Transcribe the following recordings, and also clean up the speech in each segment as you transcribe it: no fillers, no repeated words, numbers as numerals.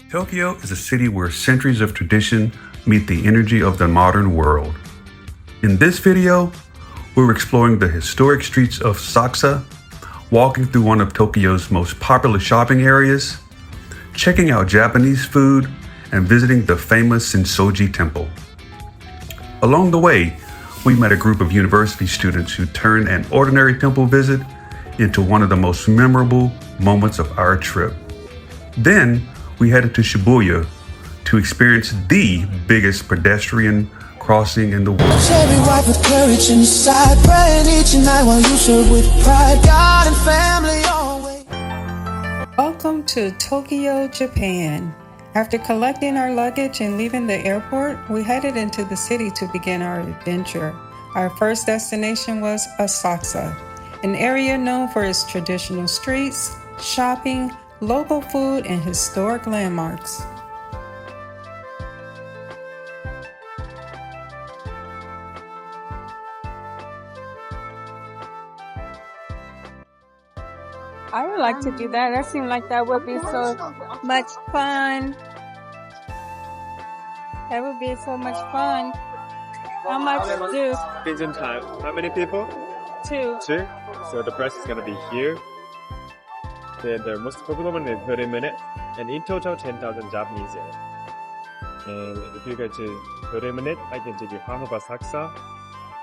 Tokyo is a city where centuries of tradition meet the energy of the modern world. In this video, we're exploring the historic streets of Asakusa, walking through one of Tokyo's most popular shopping areas, checking out Japanese food, and visiting the famous Sensoji Temple. Along the way, we met a group of university students who turned an ordinary temple visit into one of the most memorable moments of our trip. Then, we headed to Shibuya to experience the biggest pedestrian crossing in the world. Cherry white with courage inside, praying each night while you serve with pride, God and family always. Welcome to Tokyo, Japan. After collecting our luggage and leaving the airport, we headed into the city to begin our adventure. Our first destination was Asakusa, an area known for its traditional streets, shopping, local food, and historic landmarks. I would like to do that. That seemed like that would be so much fun. That would be so much fun. How much do? Pigeon time. How many people? Two. Two. So the price is gonna be here. Then the most popular one is 30 minutes, and in total 10,000 Japanese yen. And if you go to 30 minutes, I can take you half of Asakusa.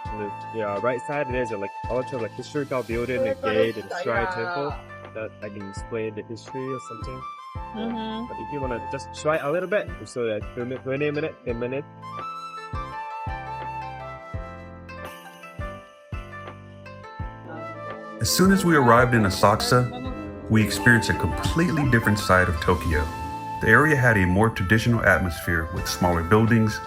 On the right side, there's a also historical building, a gate, and shrine temple that I can explain the history or something. But if you wanna just try a little bit, so that 20 minutes, 10 minutes. As soon as we arrived in Asakusa, we experienced a completely different side of Tokyo. The area had a more traditional atmosphere with smaller buildings,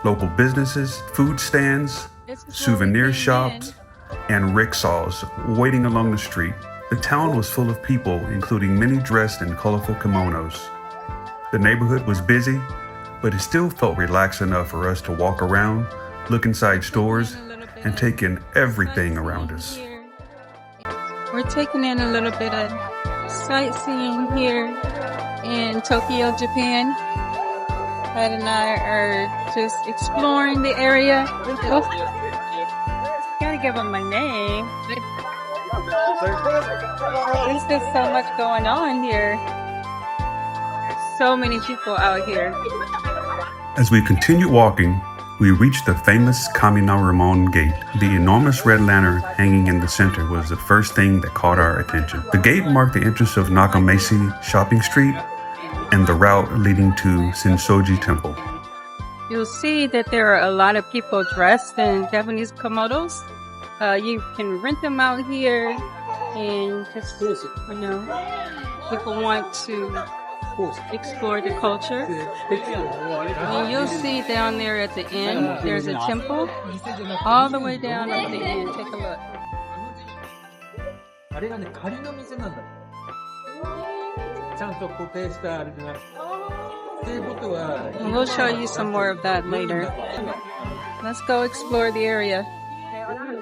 local businesses, food stands, souvenir shops, and rickshaws waiting along the street. The town was full of people, including many dressed in colorful kimonos. The neighborhood was busy, but it still felt relaxed enough for us to walk around, look inside stores, and take in everything around us. We're taking in a little bit of sightseeing here in Tokyo, Japan. Ed and I are just exploring the area. Oh, gotta give them my name. There's just so much going on here. So many people out here. As we continued walking, we reached the famous Kaminarimon Gate. The enormous red lantern hanging in the center was the first thing that caught our attention. The gate marked the entrance of Nakamise shopping street and the route leading to Sensoji Temple. You'll see that there are a lot of people dressed in Japanese kimonos. You can rent them out here, and just, people want to explore the culture. And you'll see down there at the end, there's a temple all the way down at the end. Take a look. And we'll show you some more of that later. Let's go explore the area.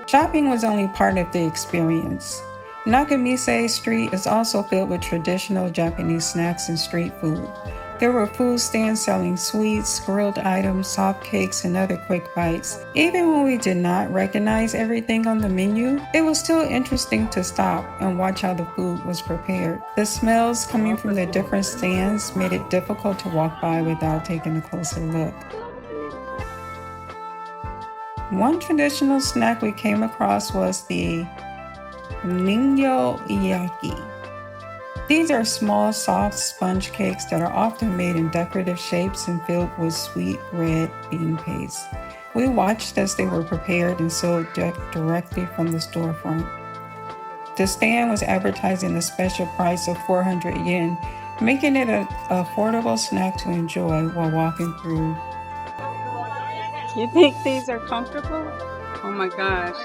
Shopping was only part of the experience. Nakamise Street is also filled with traditional Japanese snacks and street food. There were food stands selling sweets, grilled items, soft cakes, and other quick bites. Even when we did not recognize everything on the menu, it was still interesting to stop and watch how the food was prepared. The smells coming from the different stands made it difficult to walk by without taking a closer look. One traditional snack we came across was the ningo yaki. These are small, soft sponge cakes that are often made in decorative shapes and filled with sweet red bean paste. We watched as they were prepared and sold directly from the storefront. The stand was advertising a special price of 400 yen, making it an affordable snack to enjoy while walking through. You think these are comfortable? Oh my gosh.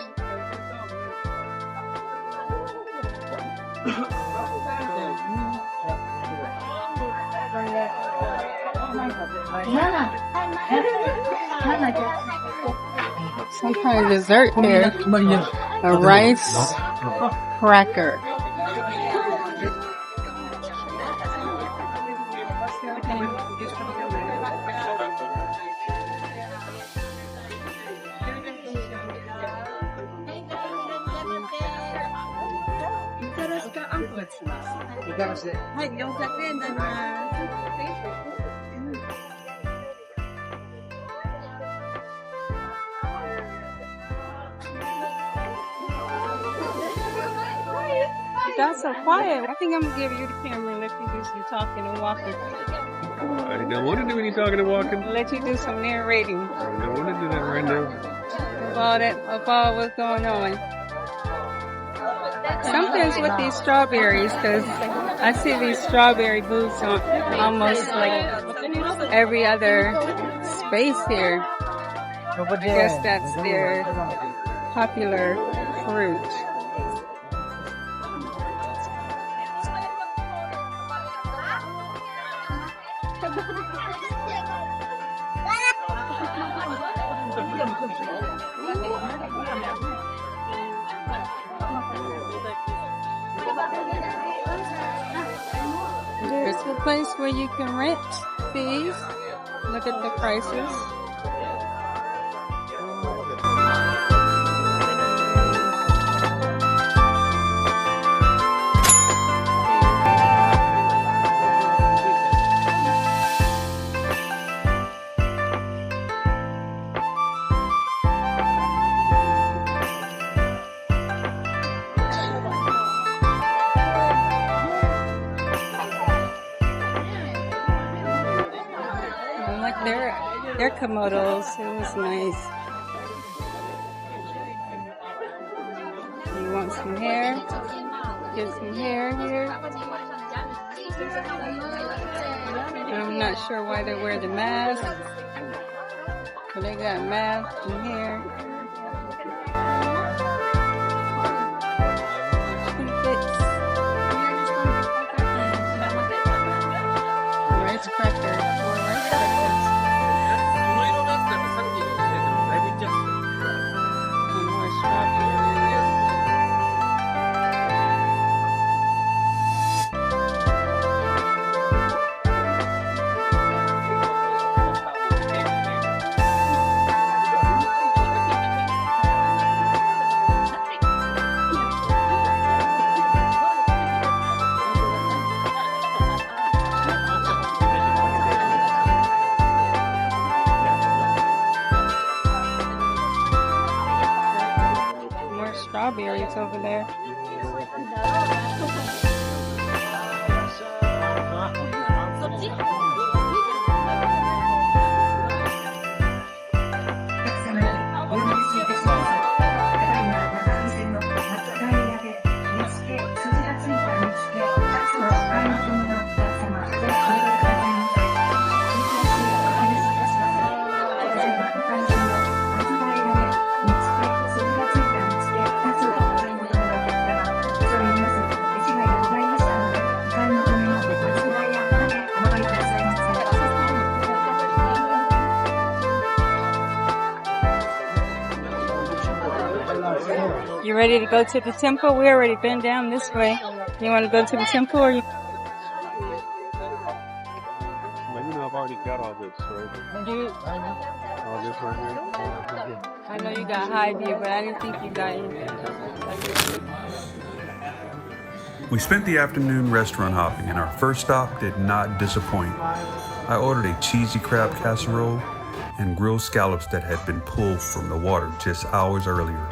Some kind of dessert here. A rice cracker. はい、400円になります。You got so quiet. I think I'm gonna give you the camera and let you do some talking and walking. I don't want to do any talking and walking. Let you do some narrating I don't want to do that right now. of all what's going on. Something's with these strawberries because I see these strawberry booths on almost like every other space here. I guess that's their popular fruit. There's a place where you can rent these. Look at the prices. I like their komodos. It was nice. You want some hair? Get some hair here. I'm not sure why they wear the mask, but they got masks and hair. Rice crackers. More rice crackers. And more strawberries. More strawberries over there. You ready to go to the temple? We already been down this way. You want to go to the temple or you? Well, you know, I've already got all this, right? All this right here. I know you got high view, but I didn't think you got anything. We spent the afternoon restaurant hopping, and our first stop did not disappoint. I ordered a cheesy crab casserole and grilled scallops that had been pulled from the water just hours earlier.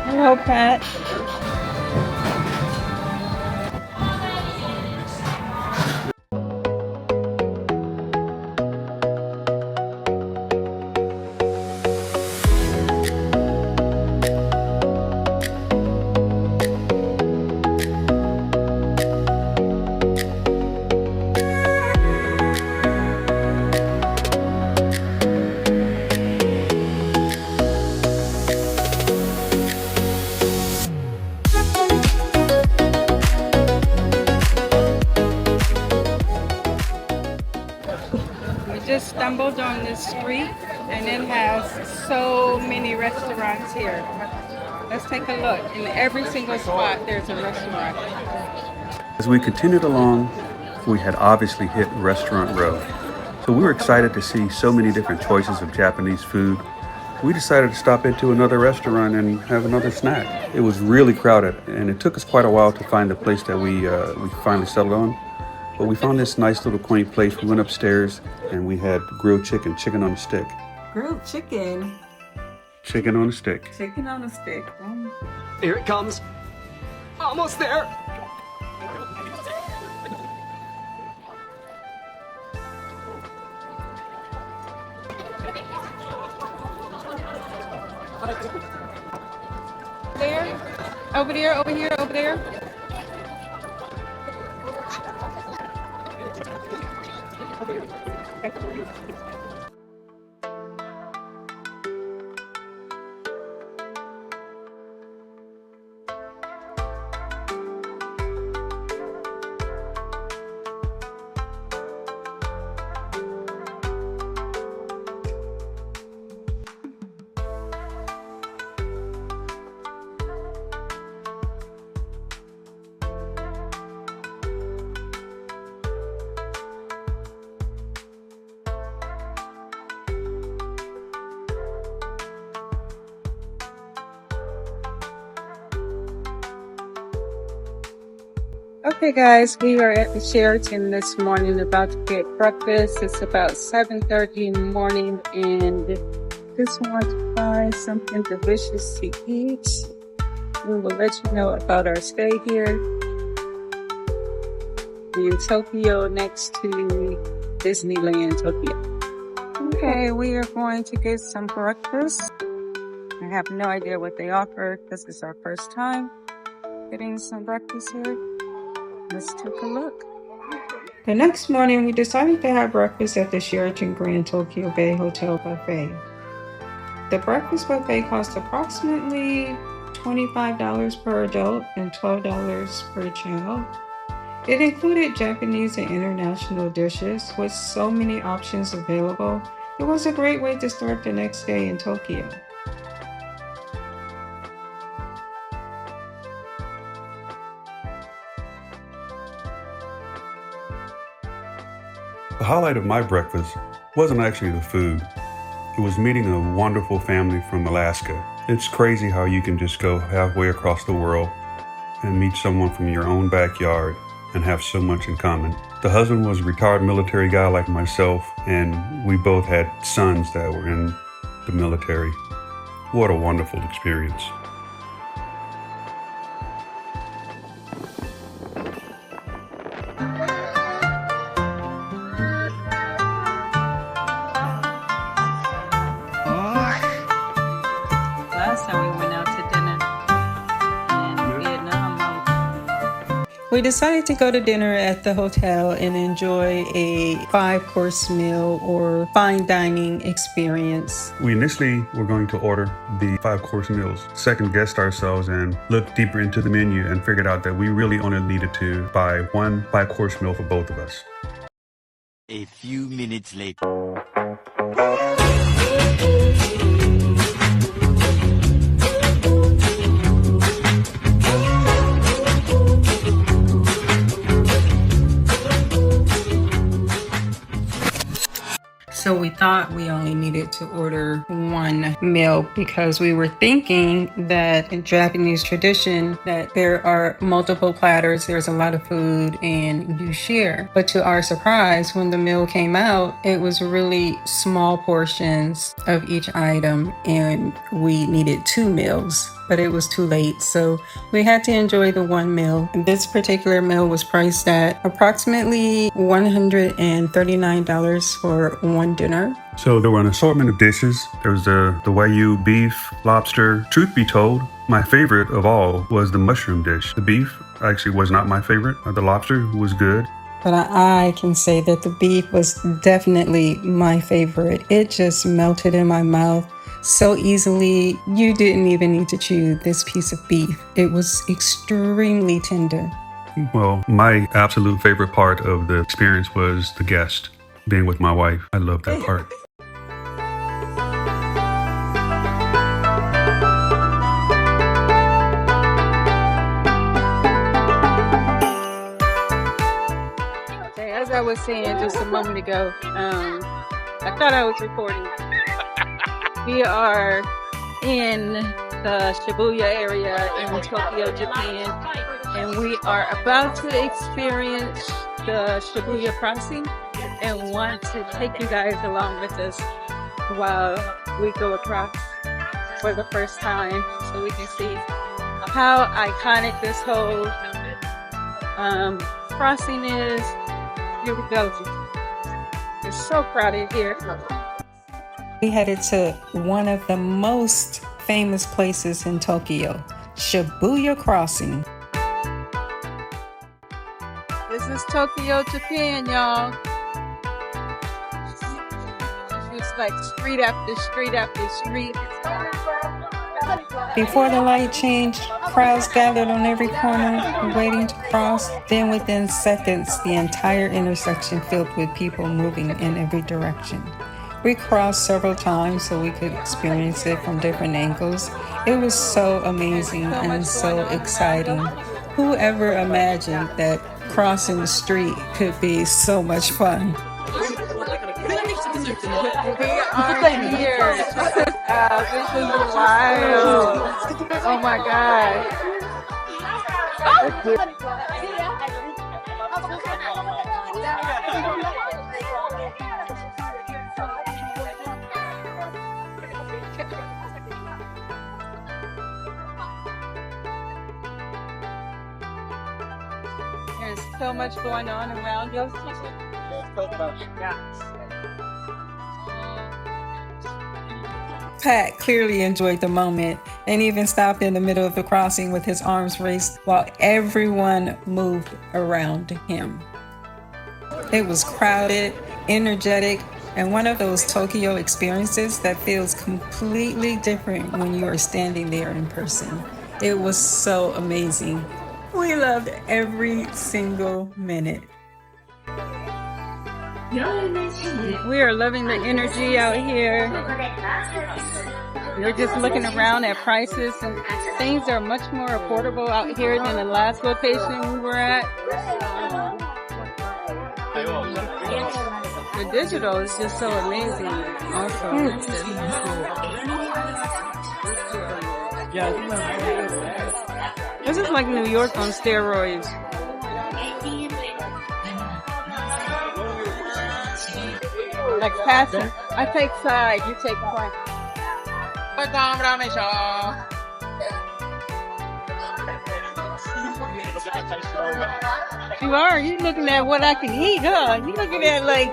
Hello, Pat. Just stumbled on this street and it has so many restaurants here. Let's take a look. In every single spot there's a restaurant. As we continued along, we had obviously hit Restaurant Row. So we were excited to see so many different choices of Japanese food. We decided to stop into another restaurant and have another snack. It was really crowded, and it took us quite a while to find the place that we finally settled on. But we found this nice little quaint place. We went upstairs and we had grilled chicken on a stick. Grilled chicken. Chicken on a stick. Chicken on a stick. Here it comes. Almost there. There, over there, over here, over there. Okay guys, we are at the Sheraton this morning about to get breakfast. It's about 7:30 in the morning and just want to find something delicious to eat. We will let you know about our stay here in Tokyo next to Disneyland Tokyo. Okay, we are going to get some breakfast. I have no idea what they offer because it's our first time getting some breakfast here. Let's take a look. The next morning, we decided to have breakfast at the Sheraton Grand Tokyo Bay Hotel Buffet. The breakfast buffet cost approximately $25 per adult and $12 per child. It included Japanese and international dishes with so many options available. It was a great way to start the next day in Tokyo. The highlight of my breakfast wasn't actually the food. It was meeting a wonderful family from Alaska. It's crazy how you can just go halfway across the world and meet someone from your own backyard and have so much in common. The husband was a retired military guy like myself, and we both had sons that were in the military. What a wonderful experience. Last time we went out to dinner in Vietnam. We decided to go to dinner at the hotel and enjoy a 5-course meal or fine dining experience. We initially were going to order the 5-course meals, second-guessed ourselves and looked deeper into the menu and figured out that we really only needed to buy one 5-course meal for both of us. A few minutes later. So we thought we only needed to order one meal because we were thinking that in Japanese tradition that there are multiple platters, there's a lot of food and you share. But to our surprise, when the meal came out, it was really small portions of each item and we needed 2 meals. But it was too late, so we had to enjoy the one meal. This particular meal was priced at approximately $139 for one dinner. So there were an assortment of dishes. There was the Wagyu beef, lobster. Truth be told, my favorite of all was the mushroom dish. The beef actually was not my favorite. The lobster was good. But I can say that the beef was definitely my favorite. It just melted in my mouth so easily. You didn't even need to chew this piece of beef. It was extremely tender. Well, my absolute favorite part of the experience was the guest, being with my wife. I love that part. saying just a moment ago, I thought I was recording. We are in the Shibuya area in Tokyo, Japan, and we are about to experience the Shibuya Crossing and want to take you guys along with us while we go across for the first time so we can see how iconic this whole crossing is. Here we go. It's so crowded here. We headed to one of the most famous places in Tokyo, Shibuya Crossing. This is Tokyo, Japan, y'all. It's like street after street after street. Before the light changed, crowds gathered on every corner waiting to cross. Then within seconds, the entire intersection filled with people moving in every direction. We crossed several times so we could experience it from different angles. It was so amazing and so exciting. Whoever imagined that crossing the street could be so much fun? We are here. This is wild. Oh my God. There's so much going on around us. Pat clearly enjoyed the moment and even stopped in the middle of the crossing with his arms raised while everyone moved around him. It was crowded, energetic, and one of those Tokyo experiences that feels completely different when you are standing there in person. It was so amazing. We loved every single minute. We are loving the energy out here. We're just looking around at prices, and things are much more affordable out here than the last location we were at. The digital is just so amazing also. This is like New York on steroids. Like passing. I take side, you take front. You are. You looking at what I can eat, huh? You looking at like.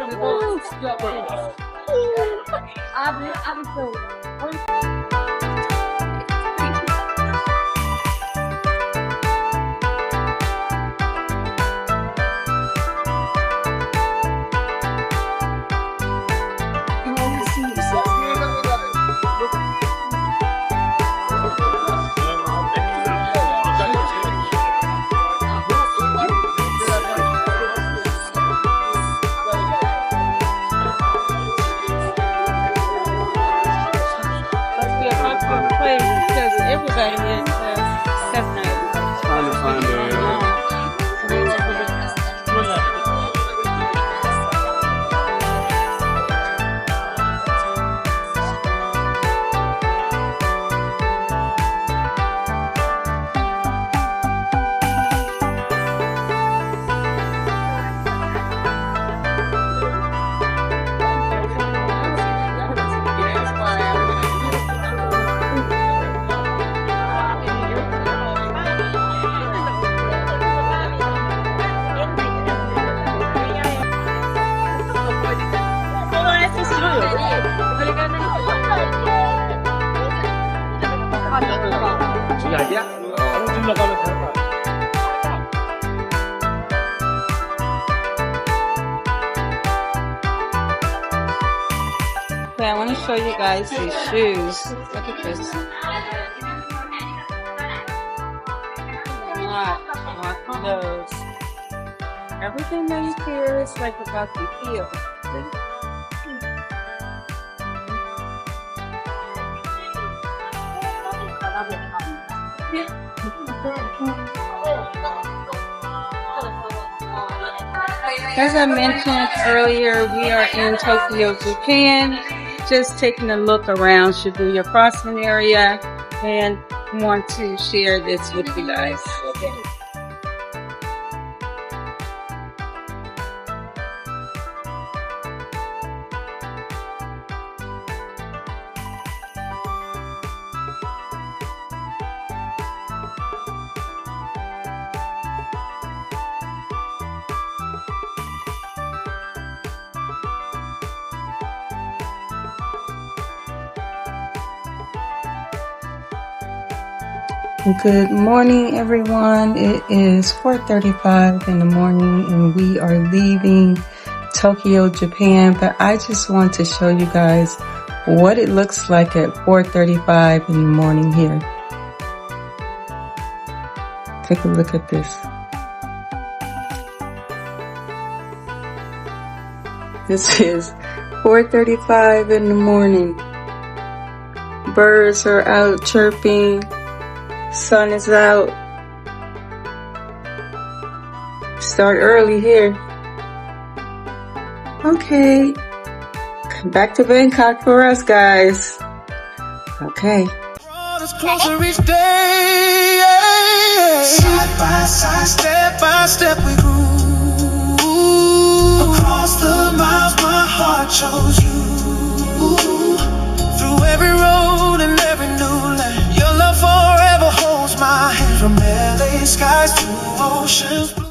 Everybody is Okay, I want to show you guys these shoes. Look at this. Look those. Everything that you hear is like about the heel. As I mentioned earlier, we are in Tokyo, Japan, just taking a look around Shibuya Crossing area and want to share this with you guys. Good morning, everyone. It is 4:35 in the morning and we are leaving Tokyo, Japan, but I just want to show you guys what it looks like at 4:35 in the morning here. Take a look at this. This is 4:35 in the morning. Birds are out chirping. Sun is out. Start early here. Okay. Back to Bangkok for us, guys. Okay. Closer each day. Side by side, step by step, we grew. Across the miles, my heart chose you. Through every road and every new land, your love forever holds my hand. From LA skies to oceans blue.